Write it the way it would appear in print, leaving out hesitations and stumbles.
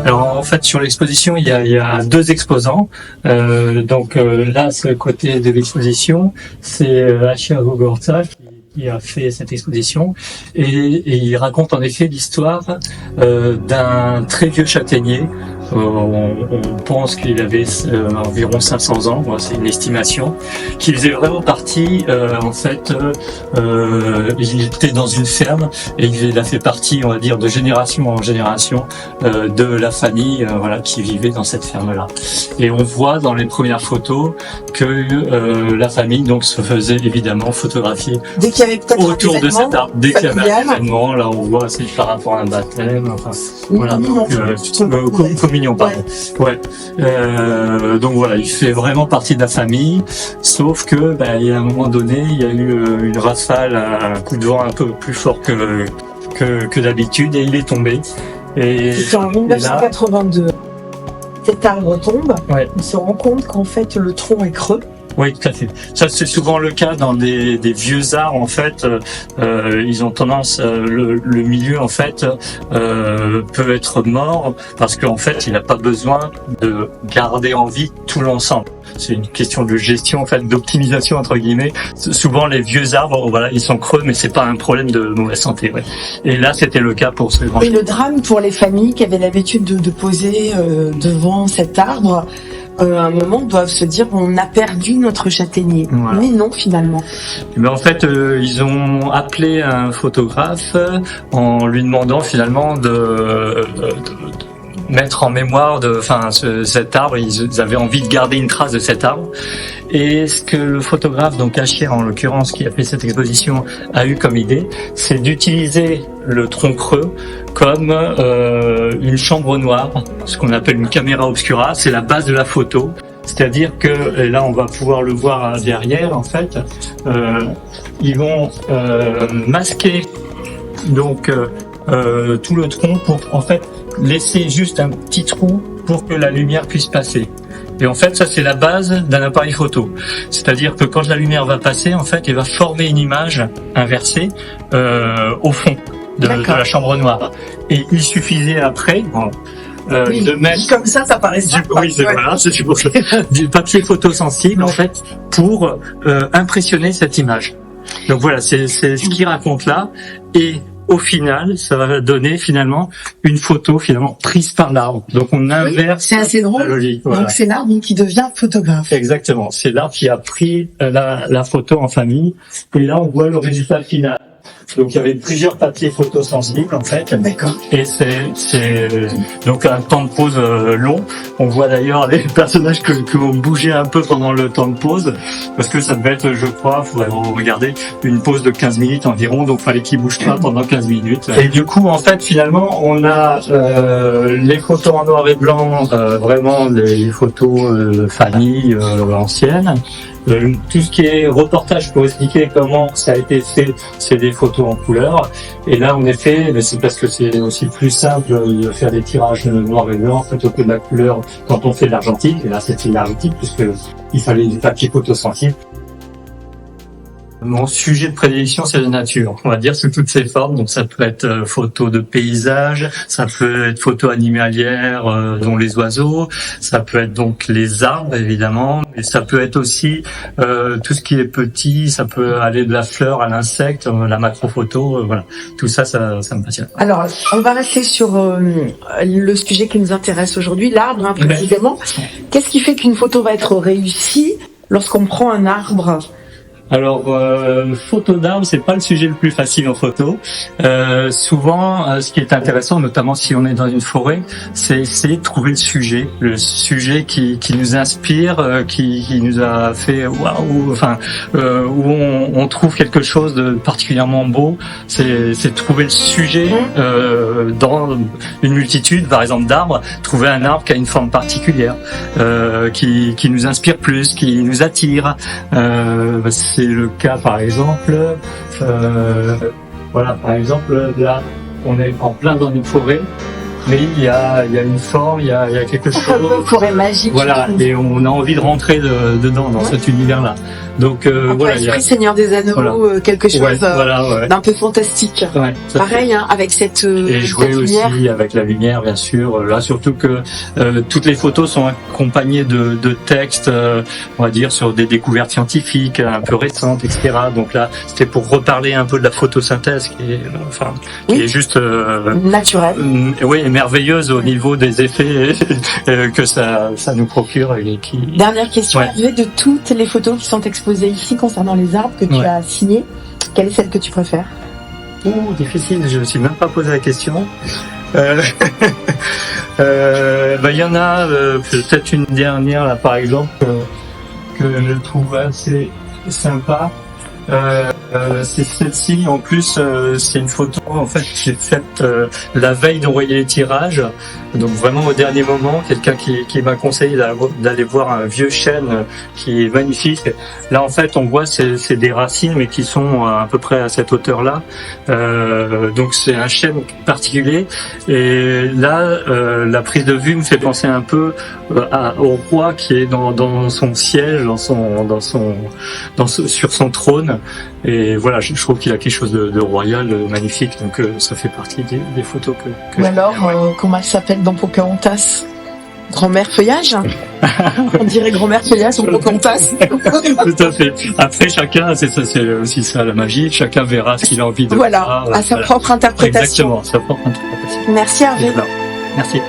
Alors en fait sur l'exposition il y a deux exposants. Là ce côté de l'exposition c'est Achia Gogorza qui a fait cette exposition et il raconte en effet l'histoire d'un très vieux châtaignier. On pense qu'il avait environ 500 ans, c'est une estimation, qui faisait vraiment partie, il était dans une ferme et il a fait partie, on va dire, de génération en génération de la famille qui vivait dans cette ferme-là. Et on voit dans les premières photos que la famille donc se faisait évidemment photographier dès qu'il y avait peut-être autour de cet arbre, dès qu'il y avait un événement, là on voit c'est par rapport à un baptême, communion, pardon. Ouais. Donc voilà, il fait vraiment partie de la famille, sauf que il y a un moment donné, il y a eu une rafale, un coup de vent un peu plus fort que d'habitude et il est tombé. Et c'était en 1982. Cet arbre tombe, ouais. On se rend compte qu'en fait le tronc est creux. Oui, tout à fait. Ça, c'est souvent le cas dans des vieux arbres. En fait, ils ont tendance, le milieu en fait peut être mort parce qu'en fait, il n'a pas besoin de garder en vie tout l'ensemble. C'est une question de gestion, en fait, d'optimisation entre guillemets. Souvent, les vieux arbres, ils sont creux, mais c'est pas un problème de mauvaise santé. Ouais. Et là, c'était le cas pour ce grand. Et le drame pour les familles qui avaient l'habitude de poser devant cet arbre. À un moment, doivent se dire on a perdu notre châtaignier. Voilà. Mais non, finalement. Mais en fait, ils ont appelé un photographe en lui demandant finalement de mettre en mémoire cet arbre. Ils avaient envie de garder une trace de cet arbre. Et ce que le photographe, donc Achia en l'occurrence, qui a fait cette exposition, a eu comme idée, c'est d'utiliser le tronc creux comme une chambre noire, ce qu'on appelle une caméra obscura. C'est la base de la photo. C'est-à-dire que, et là on va pouvoir le voir derrière, en fait, ils vont masquer donc tout le tronc pour en fait laisser juste un petit trou pour que la lumière puisse passer. Et en fait, ça c'est la base d'un appareil photo. C'est-à-dire que quand la lumière va passer, en fait, elle va former une image inversée au fond de la chambre noire. Et il suffisait après de mettre comme ça paraît sympa. Oui, c'est pour ça. Du papier photosensible en fait pour impressionner cette image. Donc voilà, c'est ce qu'il raconte là. Et au final, ça va donner finalement une photo prise par l'arbre. Donc on inverse. C'est assez drôle. La logique, voilà. Donc c'est l'arbre qui devient photographe. Exactement. C'est l'arbre qui a pris la photo en famille. Et là, on voit le résultat final. Donc il y avait plusieurs papiers photosensibles en fait. D'accord. Et c'est donc un temps de pause long. On voit d'ailleurs les personnages qui ont bougé un peu pendant le temps de pause parce que ça devait être, je crois, faudrait regarder, une pause de 15 minutes environ. Donc fallait qu'ils bougent pas pendant 15 minutes. Et du coup en fait finalement on a les photos en noir et blanc, vraiment les photos famille anciennes. Tout ce qui est reportage pour expliquer comment ça a été fait, c'est des photos en couleur. Et là, en effet, c'est parce que c'est aussi plus simple de faire des tirages noir et blanc plutôt que de la couleur quand on fait de l'argentique. Et là, c'était de l'argentique puisque il fallait du papier photosensible. Mon sujet de prédilection, c'est la nature. On va dire sous toutes ses formes. Donc, ça peut être photo de paysage, ça peut être photo animalière, dont les oiseaux, ça peut être donc les arbres, évidemment, et ça peut être aussi tout ce qui est petit. Ça peut aller de la fleur à l'insecte, la macrophoto. Voilà, tout ça, ça me passionne. Alors, on va rester sur le sujet qui nous intéresse aujourd'hui, l'arbre, précisément. Qu'est-ce qui fait qu'une photo va être réussie lorsqu'on prend un arbre? Alors, photo d'arbre, c'est pas le sujet le plus facile en photo. Souvent, ce qui est intéressant, notamment si on est dans une forêt, c'est essayer de trouver le sujet qui nous inspire, qui nous a fait waouh, où on trouve quelque chose de particulièrement beau. C'est trouver le sujet dans une multitude, par exemple d'arbres, trouver un arbre qui a une forme particulière, qui nous inspire plus, qui nous attire. C'est le cas par exemple, par exemple là on est en plein dans une forêt, mais il y a une forme, il y a quelque chose. Une forêt magique. Voilà, et on a envie de rentrer dedans, dans cet univers-là. Donc Un peu voilà, il y a... esprit Seigneur des Anneaux, Voilà. quelque chose Ouais, voilà, ouais. d'un peu fantastique. Ouais, ça Pareil, hein, avec cette et jouer cette aussi lumière. avec la lumière, bien sûr. Là, surtout que toutes les photos sont accompagnées de textes, on va dire, sur des découvertes scientifiques un peu récentes, etc. Donc là, c'était pour reparler un peu de la photosynthèse, qui est, enfin, qui Oui. est juste, Naturel. oui, merveilleuse au niveau des effets que ça nous procure et qui. Dernière question, Ouais. Hervé, de toutes les photos qui sont exposées ici concernant les arbres que tu Ouais. as signées, quelle est celle que tu préfères? Difficile, je me suis même pas posé la question. Il y en a peut-être une dernière là par exemple que je trouve assez sympa. C'est celle-ci. En plus, c'est une photo en fait qui est faite la veille d'envoyer les tirages. Donc vraiment au dernier moment, quelqu'un qui m'a conseillé d'aller voir un vieux chêne qui est magnifique. Là en fait, on voit c'est des racines mais qui sont à peu près à cette hauteur-là. Donc c'est un chêne particulier. Et là, la prise de vue me fait penser un peu au roi qui est dans son siège, sur son trône. Et voilà, je trouve qu'il a quelque chose de royal, magnifique. Donc ça fait partie des photos que Ou alors, comment elle s'appelle dans Pocahontas? Grand-mère feuillage? On dirait grand-mère feuillage ou Pocahontas. Tout à fait. Après, chacun, c'est aussi ça la magie. Chacun verra ce qu'il a envie de Voilà, voir. à sa propre interprétation. Exactement, sa propre interprétation. Merci Hervé. Voilà. Merci.